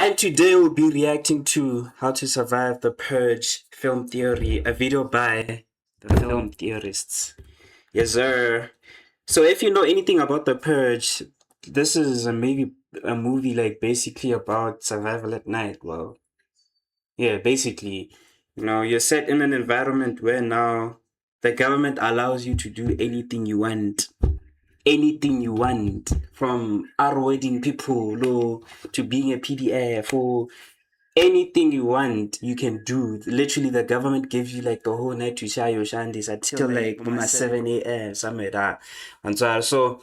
And today we'll be reacting to How to Survive The Purge film theory, a video by the film theorists. Yes, sir. So if you know anything about The Purge, this is maybe a movie like basically about survival at night. Well, yeah, basically, you're set in an environment where now the government allows you to do anything you want. Anything you want, from R-wording people to being a PDF or anything you want, you can do. Literally, the government gives you like the whole night to share your shandies until like 7 a.m. somewhere that. And so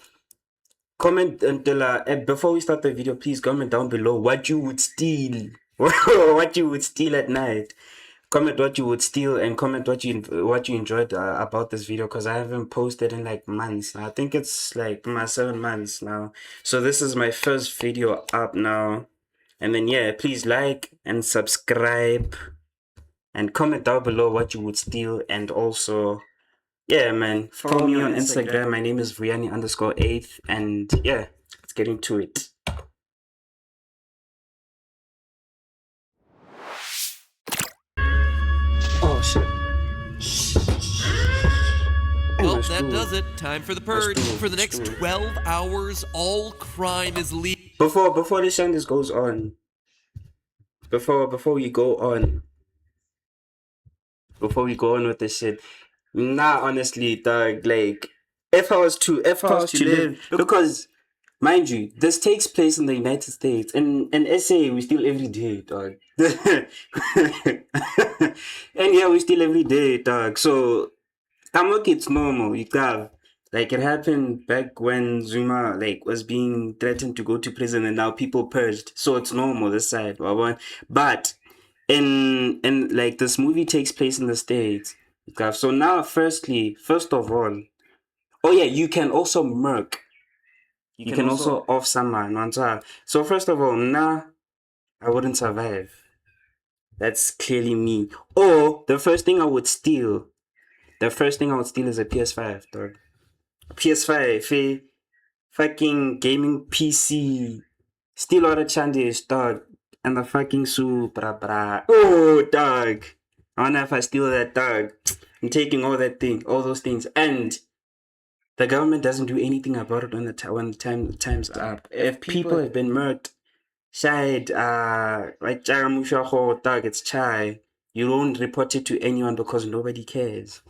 comment until before we start the video, please comment down below what you would steal, what you would steal at night. Comment what you would steal and comment what you enjoyed about this video, because I haven't posted in like months. I think it's like my 7 months now. So this is my first video up now. And then yeah, please like and subscribe and comment down below what you would steal. And also, yeah, man, follow me on Instagram. My name is Vriani_8th. And yeah, let's get into it. Oh shit. Well, that does it. Time for the purge. For the next 12 hours, all crime is legal. Before this sentence goes on, before we go on with this shit, nah, honestly, dog, like, if I was to live, because, mind you, this takes place in the United States, and SA, we steal every day, dog. And yeah, we steal every day, dog, so, Tamok, it's normal, you have. Like, it happened back when Zuma, like, was being threatened to go to prison, and now people purged. So it's normal, this side. But in like, this movie takes place in the States. So now, first of all, oh yeah, you can also murk. You can also off someone. So first of all, nah, I wouldn't survive. That's clearly me. Or the first thing I would steal is a PS5, dog. PS5, fucking gaming PC, still order Chandis, dog, and the fucking Supra. Oh, dog. I wonder if I steal that, dog. I'm taking all those things, and the government doesn't do anything about it when the time's up. If people have been murked, shade, like dog, it's chai. You don't report it to anyone because nobody cares.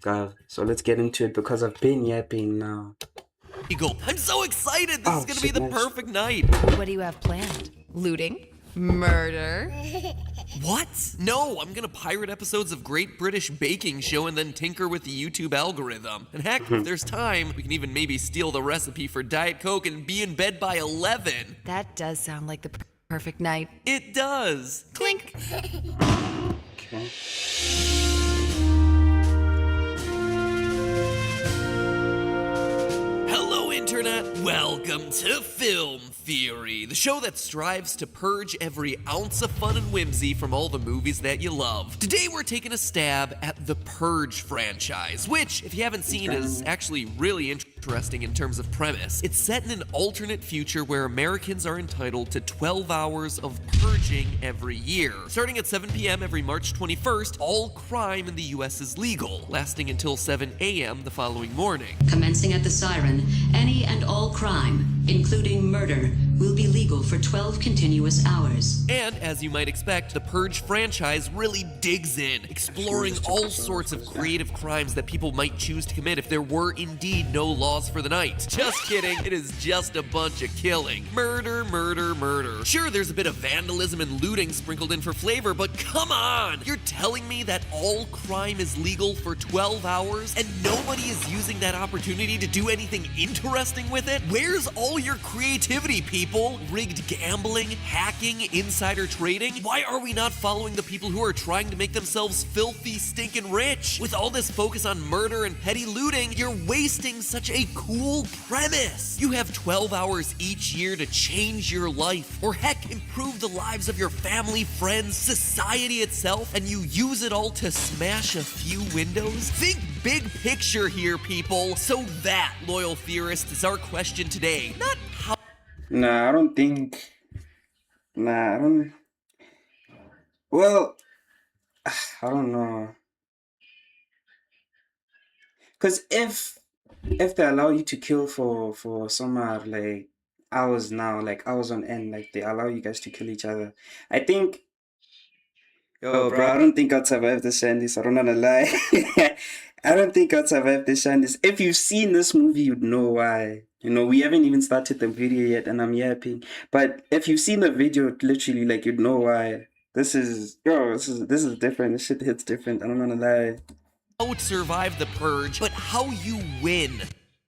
So let's get into it, because I've been yapping now. I'm so excited! This is gonna be the perfect night! What do you have planned? Looting? Murder? What? No, I'm gonna pirate episodes of Great British Baking Show and then tinker with the YouTube algorithm. And heck, if there's time, we can even maybe steal the recipe for Diet Coke and be in bed by 11. That does sound like the perfect night. It does! Clink! Okay. Internet, welcome to Film Theory, the show that strives to purge every ounce of fun and whimsy from all the movies that you love. Today we're taking a stab at the Purge franchise, which, if you haven't seen, is actually really interesting in terms of premise. It's set in an alternate future where Americans are entitled to 12 hours of purging every year. Starting at 7 p.m. every March 21st, all crime in the US is legal, lasting until 7 a.m. the following morning. Commencing at the siren, any and all crime, including murder, will be legal for 12 continuous hours. And, as you might expect, the Purge franchise really digs in, exploring all sorts of creative crimes that people might choose to commit if there were indeed no laws for the night. Just kidding, it is just a bunch of killing. Murder, murder, murder. Sure, there's a bit of vandalism and looting sprinkled in for flavor, but come on! You're telling me that all crime is legal for 12 hours and nobody is using that opportunity to do anything interesting with it? Where's all your creativity, people? Rigged gambling, hacking, insider trading? Why are we not following the people who are trying to make themselves filthy, stinking rich? With all this focus on murder and petty looting, you're wasting such a cool premise. You have 12 hours each year to change your life, or heck, improve the lives of your family, friends, society itself, and you use it all to smash a few windows? Think big picture here, people. So that, loyal theorist, is our question today. Not how... Nah, I don't think Nah, I don't. Well, I don't know. Cause if they allow you to kill for some like hours now, like hours on end, like they allow you guys to kill each other, I think. Yo, bro, I don't think I'd survive the Shandies. I don't wanna lie. I don't think I'd survive the Shandies. If you've seen this movie, you'd know why. You know, we haven't even started the video yet, and I'm yapping. But if you've seen the video, literally, like, you'd know why. This is different. This shit hits different. I don't wanna lie. How to survive the purge, but how you win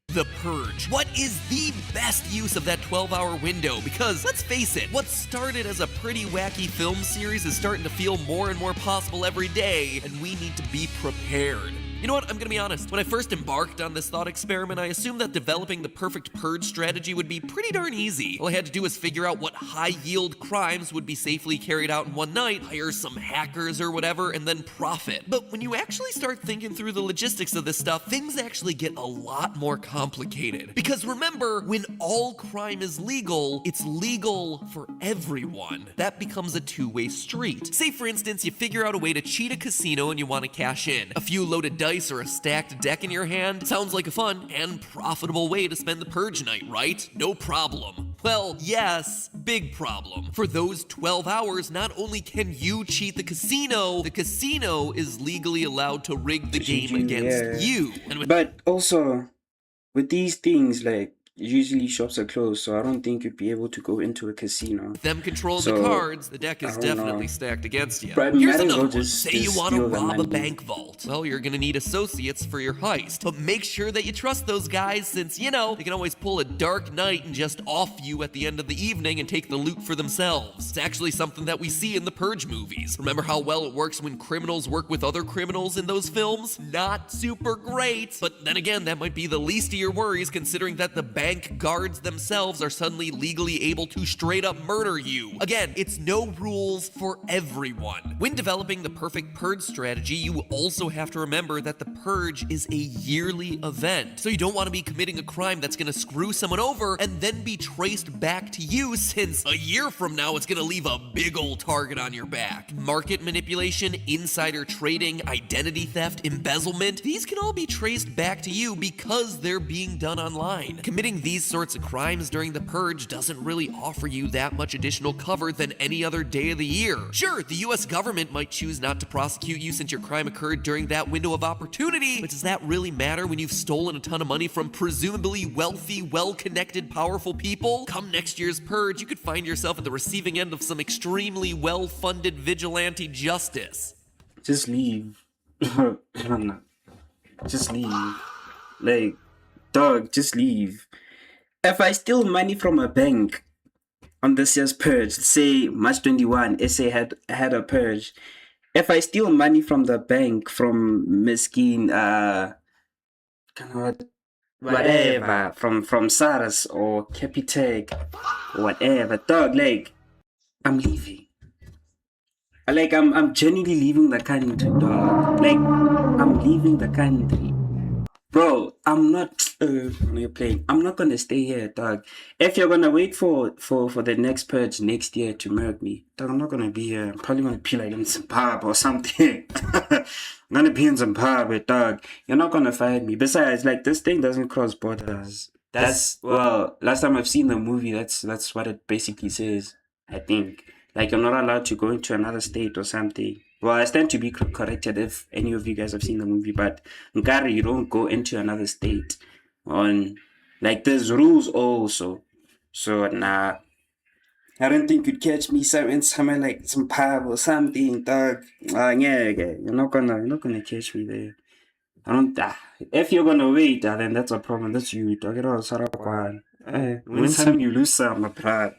the purge. What is the best use of that 12-hour window? Because let's face it, what started as a pretty wacky film series is starting to feel more and more possible every day, and we need to be prepared. You know what, I'm gonna be honest. When I first embarked on this thought experiment, I assumed that developing the perfect purge strategy would be pretty darn easy. All I had to do was figure out what high-yield crimes would be safely carried out in one night, hire some hackers or whatever, and then profit. But when you actually start thinking through the logistics of this stuff, things actually get a lot more complicated. Because remember, when all crime is legal, it's legal for everyone. That becomes a two-way street. Say, for instance, you figure out a way to cheat a casino and you want to cash in. A few loaded dice or a stacked deck in your hand sounds like a fun and profitable way to spend the purge night, right? No problem. Well, yes, big problem. For those 12 hours, not only can you cheat the casino is legally allowed to rig the game against you. And But also, with these things, like, usually shops are closed, so I don't think you'd be able to go into a casino. with them controlling So, the cards, the deck is I don't definitely know. stacked against you. But Here's might as another well one. just- Say you just want to steal the rob a money. bank vault. Well, you're gonna need associates for your heist. But make sure that you trust those guys since, you know, they can always pull a dark night and just off you at the end of the evening and take the loot for themselves. It's actually something that we see in the Purge movies. Remember how well it works when criminals work with other criminals in those films? Not super great. But then again, that might be the least of your worries considering that the bank guards themselves are suddenly legally able to straight up murder you. Again, it's no rules for everyone. When developing the perfect purge strategy, you also have to remember that the purge is a yearly event. So you don't want to be committing a crime that's going to screw someone over and then be traced back to you, since a year from now it's going to leave a big old target on your back. Market manipulation, insider trading, identity theft, embezzlement, these can all be traced back to you because they're being done online. Committing these sorts of crimes during the purge doesn't really offer you that much additional cover than any other day of the year. Sure, the US government might choose not to prosecute you since your crime occurred during that window of opportunity, but does that really matter when you've stolen a ton of money from presumably wealthy, well-connected, powerful people? Come next year's purge, you could find yourself at the receiving end of some extremely well-funded vigilante justice. Just leave. I don't know. Just leave. Like, dog, just leave. If I steal money from a bank on this year's purge, say March 21, SA had a purge. If I steal money from the bank from Miskin, whatever, from Saras or Capitec, whatever, dog, like, I'm leaving. Like, I'm genuinely leaving the country, dog. Like, I'm leaving the country. Bro, I'm not. You're playing. I'm not gonna stay here, dog. If you're gonna wait for the next purge next year to murder me, dog, I'm not gonna be here. I'm probably gonna be like in Zimbabwe or something. I'm gonna be in Zimbabwe, dog. You're not gonna find me. Besides, like, this thing doesn't cross borders. Well, last time I've seen the movie, that's what it basically says. I think. Like, you're not allowed to go into another state or something. Well, I stand to be corrected if any of you guys have seen the movie, but Nkari, you don't go into another state. Like, there's rules also. So, nah. I don't think you'd catch me in somewhere like some pub or something, dog. Yeah. You're not gonna catch me there. I don't. If you're gonna wait, then that's a problem. That's you, dog. It all win some, you lose some, my brother.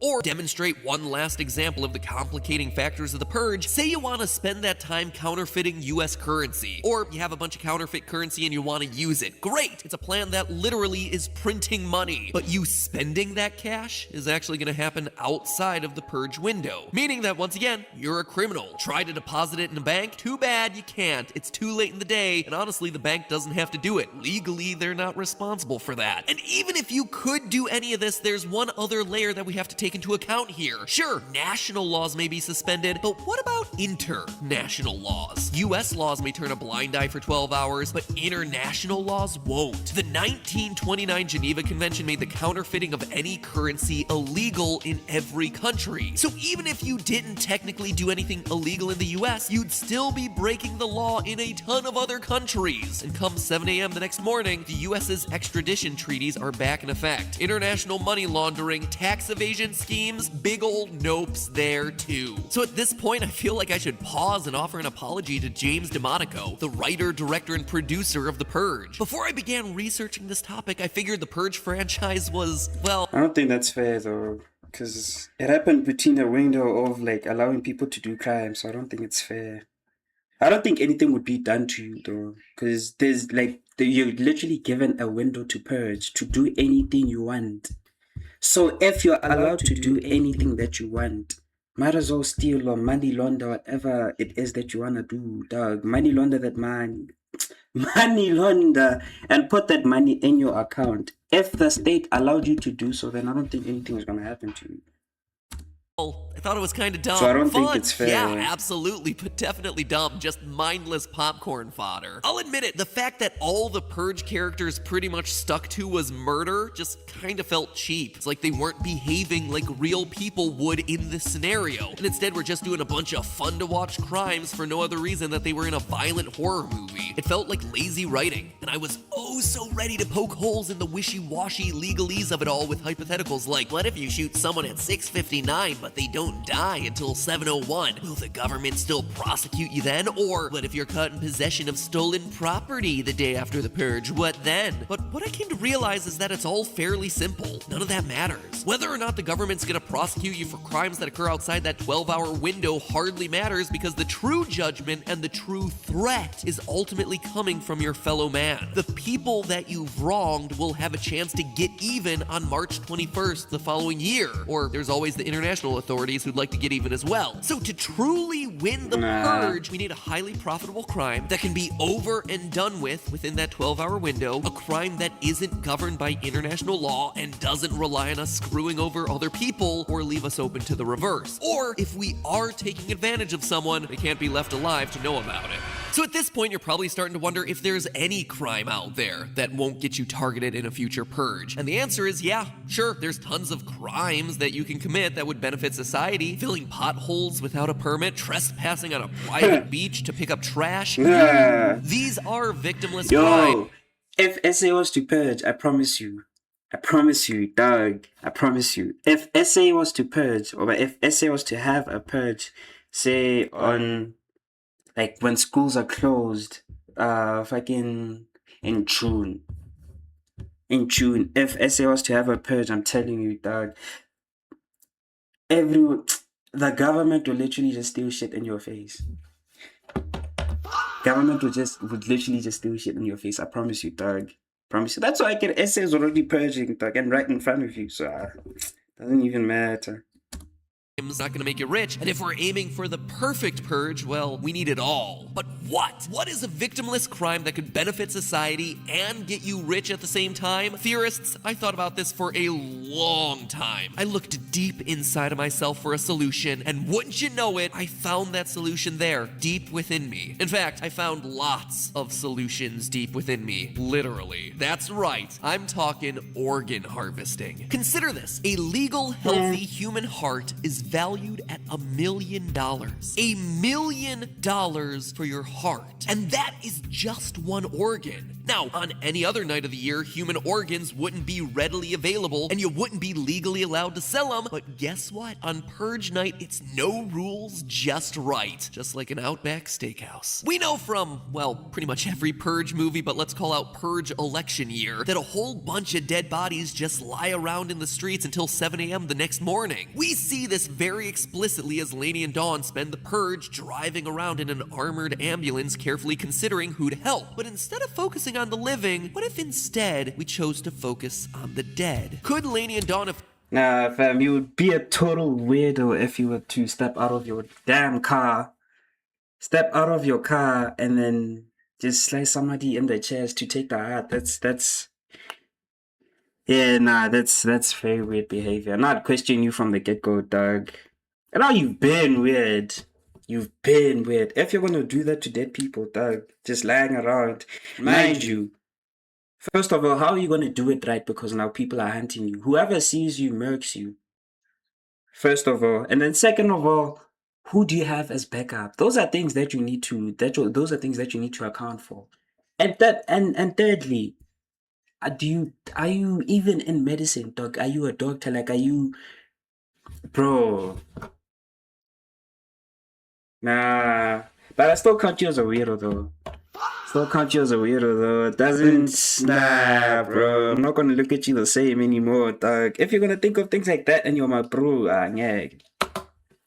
Or demonstrate one last example of the complicating factors of the purge. Say you want to spend that time counterfeiting US currency, or you have a bunch of counterfeit currency and you want to use it. Great! It's a plan that literally is printing money. But you spending that cash is actually going to happen outside of the purge window. Meaning that once again, you're a criminal. Try to deposit it in a bank? Too bad you can't. It's too late in the day, and honestly, the bank doesn't have to do it. Legally, they're not responsible for that. And even if you could do any of this, there's one other layer that we have to take take into account here. Sure, national laws may be suspended, but what about international laws? US laws may turn a blind eye for 12 hours, but international laws won't. The 1929 Geneva Convention made the counterfeiting of any currency illegal in every country. So even if you didn't technically do anything illegal in the US, you'd still be breaking the law in a ton of other countries. And come 7 a.m. the next morning, the US's extradition treaties are back in effect. International money laundering, tax evasion schemes, big old nopes there too. So at this point, I feel like I should pause and offer an apology to James DeMonico, the writer, director, and producer of The Purge. Before I began researching this topic, I figured the Purge franchise was, well... I don't think that's fair though, because it happened between a window of like allowing people to do crime, so I don't think it's fair. I don't think anything would be done to you though, because there's like you're literally given a window to purge to do anything you want. So if you're allowed to do anything that you want, might as well steal or money launder whatever it is that you wanna do, dog. Money launder that money launder, and put that money in your account. If the state allowed you to do so, then I don't think anything is gonna happen to you. I thought it was kind of dumb. So I don't Fun, think it's fair. yeah, absolutely, but definitely dumb. Just mindless popcorn fodder. I'll admit it, the fact that all the Purge characters pretty much stuck to was murder just kind of felt cheap. It's like they weren't behaving like real people would in this scenario, and instead we're just doing a bunch of fun-to-watch crimes for no other reason that they were in a violent horror movie. It felt like lazy writing, and I was oh so ready to poke holes in the wishy-washy legalese of it all with hypotheticals like, what if you shoot someone at 6:59 but they don't die until 7:01? Will the government still prosecute you then? Or what if you're caught in possession of stolen property the day after the purge? What then? But what I came to realize is that it's all fairly simple. None of that matters. Whether or not the government's gonna prosecute you for crimes that occur outside that 12-hour window hardly matters, because the true judgment and the true threat is ultimately coming from your fellow man. The people that you've wronged will have a chance to get even on March 21st the following year. Or there's always the international authorities who'd like to get even as well. So to truly win the purge, we need a highly profitable crime that can be over and done with within that 12-hour window, a crime that isn't governed by international law and doesn't rely on us screwing over other people or leave us open to the reverse. Or if we are taking advantage of someone, they can't be left alive to know about it. So at this point, you're probably starting to wonder if there's any crime out there that won't get you targeted in a future purge. And the answer is yeah, sure, there's tons of crimes that you can commit that would benefit society. Filling potholes without a permit, trespassing on a private beach to pick up trash. These are victimless crimes. If SA was to purge, I promise you, dog, I promise you, if SA was to purge, or if SA was to have a purge, say on, like when schools are closed, fucking in June, if SA was to have a purge, I'm telling you, dog, the government will literally just steal shit in your face. Government would literally just steal shit in your face. I promise you, dog. Promise you. That's why I get essays already purging, dog, and right in front of you. So doesn't even matter. It's not going to make you rich, and if we're aiming for the perfect purge, well, we need it all. But what? What is a victimless crime that could benefit society and get you rich at the same time? Theorists, I thought about this for a long time. I looked deep inside of myself for a solution, and wouldn't you know it, I found that solution there, deep within me. In fact, I found lots of solutions deep within me, literally. That's right, I'm talking organ harvesting. Consider this, a legal, healthy human heart is valued at $1 million. $1 million for your heart. And that is just one organ. Now, on any other night of the year, human organs wouldn't be readily available and you wouldn't be legally allowed to sell them. But guess what? On Purge night, it's no rules, just right. Just like an Outback Steakhouse. We know from, well, pretty much every Purge movie, but let's call out Purge election year, that a whole bunch of dead bodies just lie around in the streets until 7 a.m. the next morning. We see this very explicitly as Lainey and Dawn spend the Purge driving around in an armored ambulance, carefully considering who'd help. But instead of focusing on the living, what if instead we chose to focus on the dead? Could Lainey and Dawn have... Nah, fam, you would be a total weirdo if you were to step out of your damn car, and then just slice somebody in the chest to take the heart. That's Yeah, nah, that's very weird behavior. I'm not questioning you from the get-go, dog. And now you've been weird. You've been weird. If you're gonna do that to dead people, dog, just lying around, mind you, first of all, how are you gonna do it right? Because now people are hunting you. Whoever sees you murks you. First of all, and then second of all, who do you have as backup? Those are things that you need to those are things that you need to account for. And thirdly, are you even in medicine, dog? Are you a doctor? Like, are you, bro? Nah, but I still count you as a weirdo though. Still count you as a weirdo though. It doesn't, nah, bro. I'm not gonna look at you the same anymore, dog. If you're gonna think of things like that and you're my bro, yeah.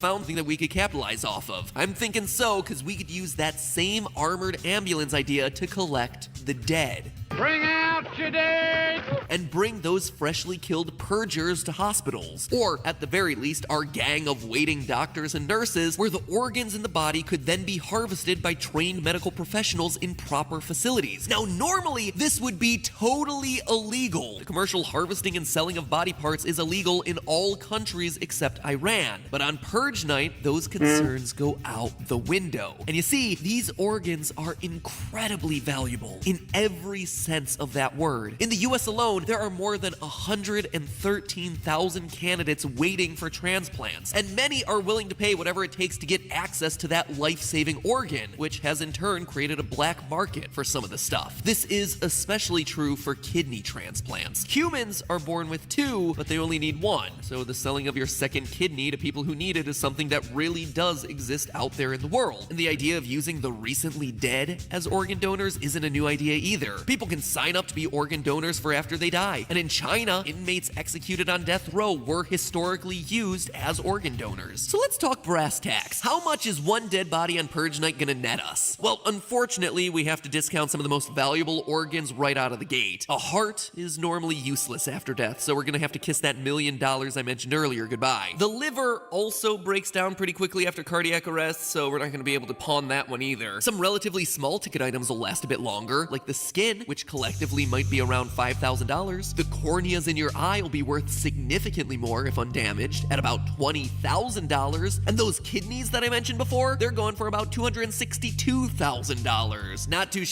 Found something that we could capitalize off of. I'm thinking so, because we could use that same armored ambulance idea to collect the dead. Bring out your dead! And bring those freshly killed purgers to hospitals. Or, at the very least, our gang of waiting doctors and nurses, where the organs in the body could then be harvested by trained medical professionals in proper facilities. Now, normally, this would be totally illegal. The commercial harvesting and selling of body parts is illegal in all countries except Iran. But on Purge Night, those concerns go out the window. And you see, these organs are incredibly valuable in every sense of that word. In the US alone, there are more than 113,000 candidates waiting for transplants, and many are willing to pay whatever it takes to get access to that life-saving organ, which has in turn created a black market for some of the stuff. This is especially true for kidney transplants. Humans are born with two, but they only need one, so the selling of your second kidney to people who need it is something that really does exist out there in the world. And the idea of using the recently dead as organ donors isn't a new idea either. People can sign up to be organ donors for after they die. And in China, inmates executed on death row were historically used as organ donors. So let's talk brass tacks. How much is one dead body on Purge Night gonna net us? Well, unfortunately, we have to discount some of the most valuable organs right out of the gate. A heart is normally useless after death, so we're gonna have to kiss that $1 million I mentioned earlier goodbye. The liver also breaks down pretty quickly after cardiac arrest, so we're not gonna be able to pawn that one either. Some relatively small ticket items will last a bit longer, like the skin, which collectively might be around $5,000. The corneas in your eye will be worth significantly more if undamaged, at about $20,000. And those kidneys that I mentioned before, they're going for about $262,000. Not too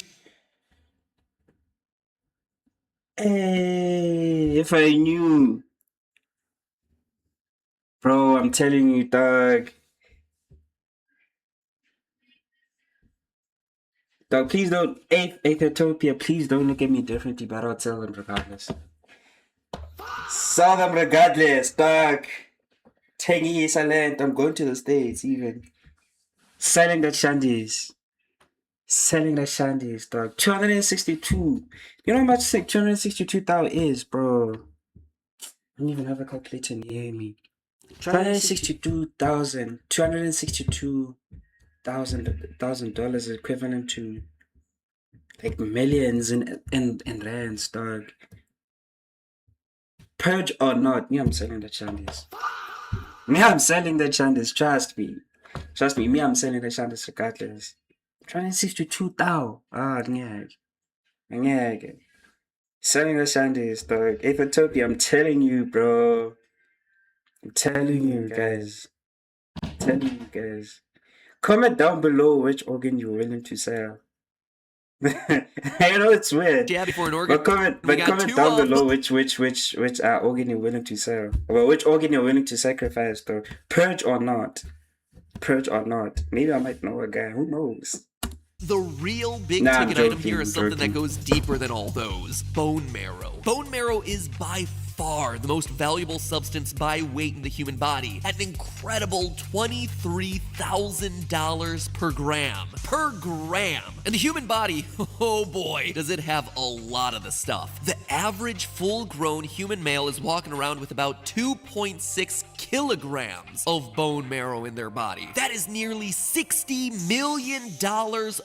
Hey, if I knew. Bro, I'm telling you, dog. Dog, please don't, Aethiopia, please don't look at me differently, but I'll tell them regardless. Sell them regardless, dog. Tangy silent, I'm going to the States even. Selling that shandies. Selling that shandies, dog. 262. You know how much 262,000 is, bro? I don't even have a calculator near me. 262,000 dollars is equivalent to like millions in rands, dog. Purge or not, me, I'm selling the shandies. Me, I'm selling the shandies. Trust me. Me, I'm selling the shandies regardless. 262,000. Ah, yeah. Selling the shandies, dog. Aethiopia, I'm telling you, bro. I'm telling you guys. Comment down below which organ you're willing to sell. I know it's weird. jab for an organ. But comment down below which organ you're willing to sell. Well, which organ you're willing to sacrifice though. Purge or not. Maybe I might know a guy. Who knows? The real big ticket item here is something that goes deeper than all those. Bone marrow. Bone marrow is by far the most valuable substance by weight in the human body, at an incredible $23,000 per gram. Per gram! And the human body, oh boy, does it have a lot of the stuff. The average full-grown human male is walking around with about 2.6 kilograms of bone marrow in their body. That is nearly $60 million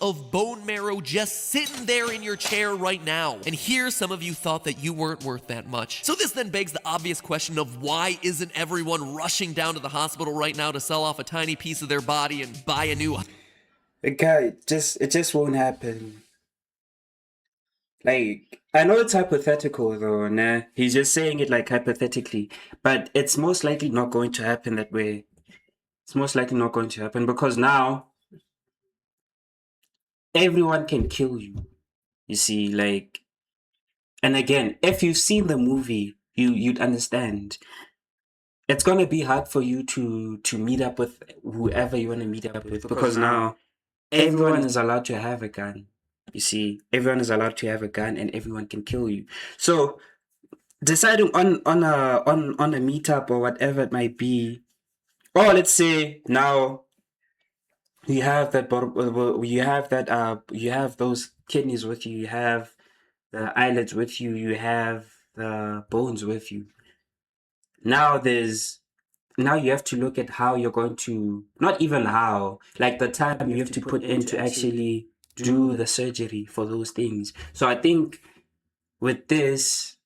of bone marrow just sitting there in your chair right now. And here some of you thought that you weren't worth that much. So this then begs the obvious question of why isn't everyone rushing down to the hospital right now to sell off a tiny piece of their body and buy a new... It just won't happen. Like, I know it's hypothetical though, nah. He's just saying it like hypothetically, but it's most likely not going to happen that way. It's most likely not going to happen because now everyone can kill you. You see, like, and again, if you've seen the movie, you'd understand. It's gonna be hard for you to meet up with whoever you want to meet up with because now everyone is allowed to have a gun. You see, everyone is allowed to have a gun and everyone can kill you. So deciding on a meetup or whatever it might be, or let's say now you have that you have those kidneys with you, you have the eyelids with you, you have the bones with you. Now now you have to look at how you're going to, not even how, like the time you have to put in to actually do the surgery for those things. So I think with this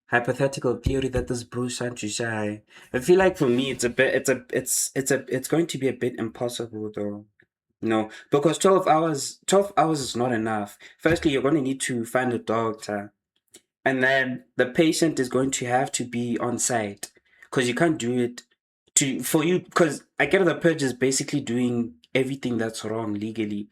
hypothetical theory that this Bruce Sanchishai, I feel like for me it's going to be a bit impossible though. No, because 12 hours is not enough. Firstly, you're going to need to find a doctor, and then the patient is going to have to be on site because you can't do it for you, because I get the purge is basically doing everything that's wrong legally.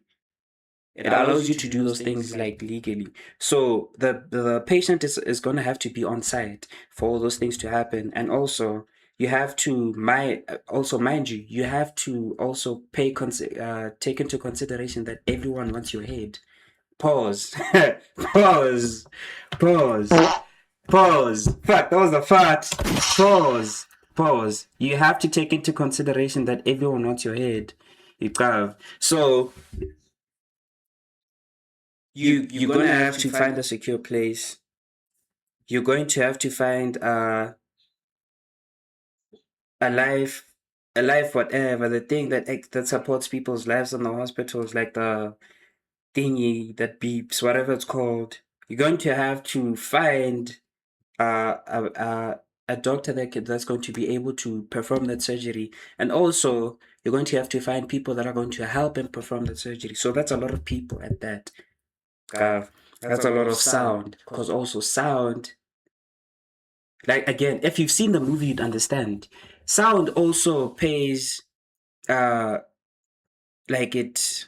It allows you to do those things like legally. So the patient is going to have to be on site for all those things to happen. And also you have to also mind you, you have to also take into consideration that everyone wants your head. Pause. Pause. Pause. Pause. Fuck, that was a fart. Pause. Pause. You have to take into consideration that everyone wants your head. You have. So you're gonna have to find a secure place. You're going to have to find a life, whatever, the thing that supports people's lives in the hospitals, like the thingy that beeps, whatever it's called. You're going to have to find uh, a, a, a doctor that's going to be able to perform that surgery. And also, you're going to have to find people that are going to help him perform that surgery. So that's a lot of people at that. That's a lot of sound. Because also sound, like again, if you've seen the movie, you'd understand. Sound also pays, uh, like it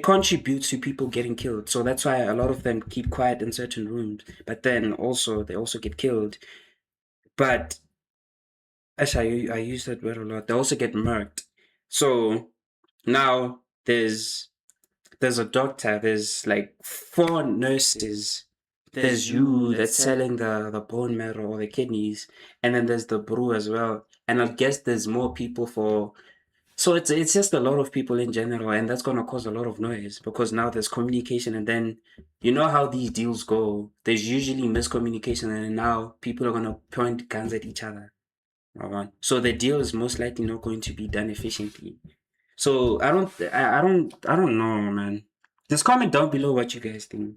contributes to people getting killed. So that's why a lot of them keep quiet in certain rooms. But then also they also get killed. But actually, I use that word a lot. They also get murked. So now there's a doctor. There's like 4 nurses. There's you that's selling the bone marrow or the kidneys, and then there's the brew as well. And I guess there's more people for. So it's just a lot of people in general, and that's gonna cause a lot of noise because now there's communication, and then you know how these deals go. There's usually miscommunication, and now people are gonna point guns at each other. Alright. So the deal is most likely not going to be done efficiently. So I don't know, man. Just comment down below what you guys think.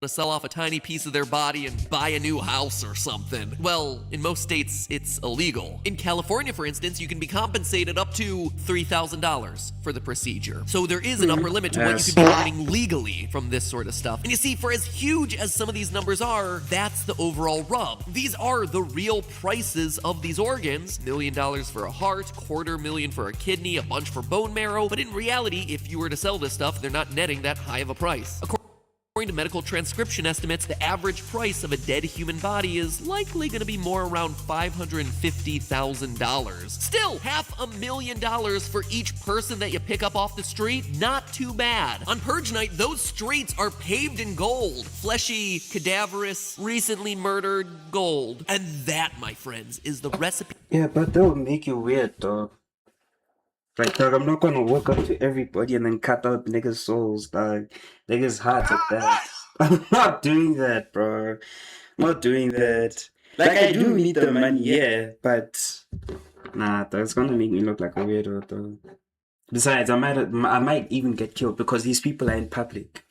To sell off a tiny piece of their body and buy a new house or something. Well, in most states, it's illegal. In California, for instance, you can be compensated up to $3,000 for the procedure. So there is an upper limit to what you can be earning legally from this sort of stuff. And you see, for as huge as some of these numbers are, that's the overall rub. These are the real prices of these organs. $1 million for a heart, $250,000 for a kidney, a bunch for bone marrow. But in reality, if you were to sell this stuff, they're not netting that high of a price. According to medical transcription estimates, the average price of a dead human body is likely going to be more around $550,000. Still, $500,000 for each person that you pick up off the street? Not too bad. On Purge Night, those streets are paved in gold. Fleshy, cadaverous, recently murdered gold. And that, my friends, is the recipe. Yeah, but that would make you weird, dog. Like, dog, I'm not gonna walk up to everybody and then cut out niggas' souls, dog. Niggas' hearts like that. I'm not doing that, bro. I'm not doing that. Like, I do need the money, yeah, but nah, dog, it's gonna make me look like a weirdo, dog. Besides, I might even get killed because these people are in public.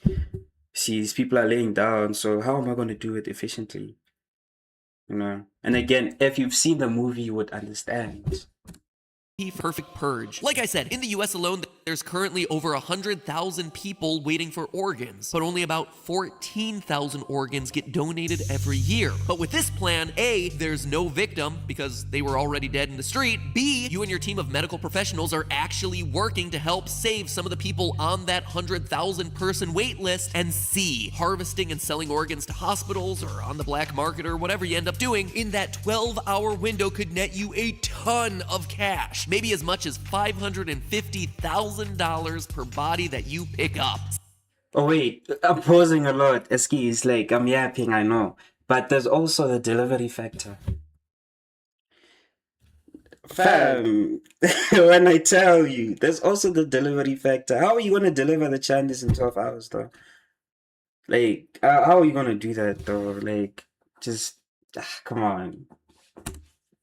See, these people are laying down, so how am I gonna do it efficiently? You know? And again, if you've seen the movie, you would understand. Perfect purge. Like I said, in the US alone, there's currently over 100,000 people waiting for organs, but only about 14,000 organs get donated every year. But with this plan, A, there's no victim because they were already dead in the street. B, you and your team of medical professionals are actually working to help save some of the people on that 100,000 person wait list. And C, harvesting and selling organs to hospitals or on the black market or whatever you end up doing in that 12-hour window could net you a ton of cash, maybe as much as $550,000 per body that you pick up. Oh wait, I'm pausing a lot. Excuse, like I'm yapping, I know. But there's also the delivery factor. Fam, when I tell you, there's also the delivery factor. How are you gonna deliver the Chinese in 12 hours though? Like, how are you gonna do that though? Like, just, come on.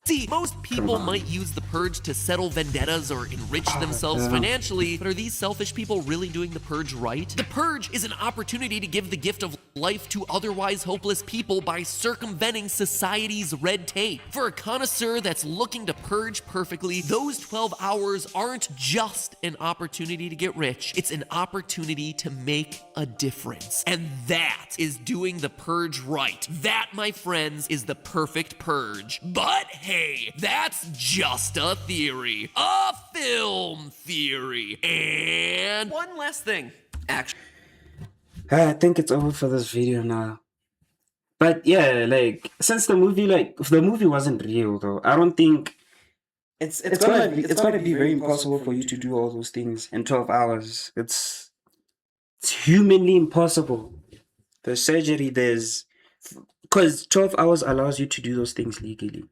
See, most people might use the purge to settle vendettas or enrich themselves financially, but are these selfish people really doing the purge right? The purge is an opportunity to give the gift of life to otherwise hopeless people by circumventing society's red tape. For a connoisseur that's looking to purge perfectly, those 12 hours aren't just an opportunity to get rich, it's an opportunity to make a difference. And that is doing the purge right. That, my friends, is the perfect purge. But hey, that's just a theory. A film theory. And one last thing. Actually, I think it's over for this video now. But yeah, like, since the movie, like, if the movie wasn't real though, I don't think it's gonna be very impossible for you to do all those things in 12 hours. It's humanly impossible. There's surgery, because 12 hours allows you to do those things legally.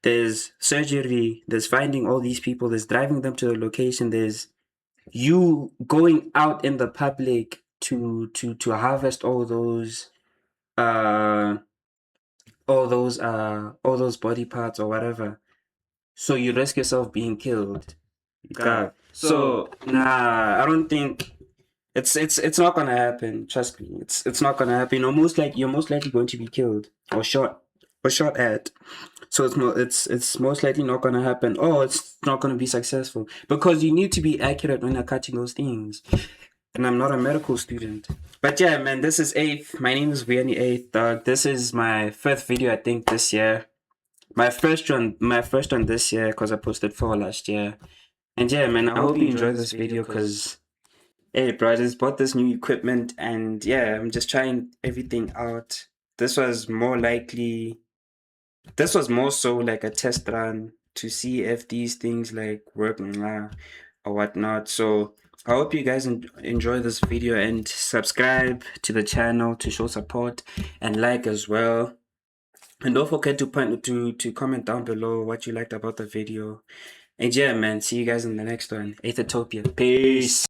There's surgery, there's finding all these people, there's driving them to the location, there's you going out in the public to harvest all those body parts or whatever. So you risk yourself being killed. God. So nah, I don't think it's not gonna happen. Trust me, it's not gonna happen. You're most likely going to be killed or shot at. So it's most likely not gonna happen. Oh, it's not gonna be successful because you need to be accurate when you're cutting those things. And I'm not a medical student. But yeah, man, this is 8th. My name is Vianney 8th, dog. This is my 5th video, I think, this year. My first one this year because I posted 4 last year. And yeah, man, I hope you enjoyed this video because, hey, bro, I just bought this new equipment and yeah, I'm just trying everything out. This was more so like a test run to see if these things like work or whatnot. So I hope you guys enjoy this video and subscribe to the channel to show support and like as well. And don't forget to comment down below what you liked about the video. And yeah, man, see you guys in the next one. Aethertopia. Peace.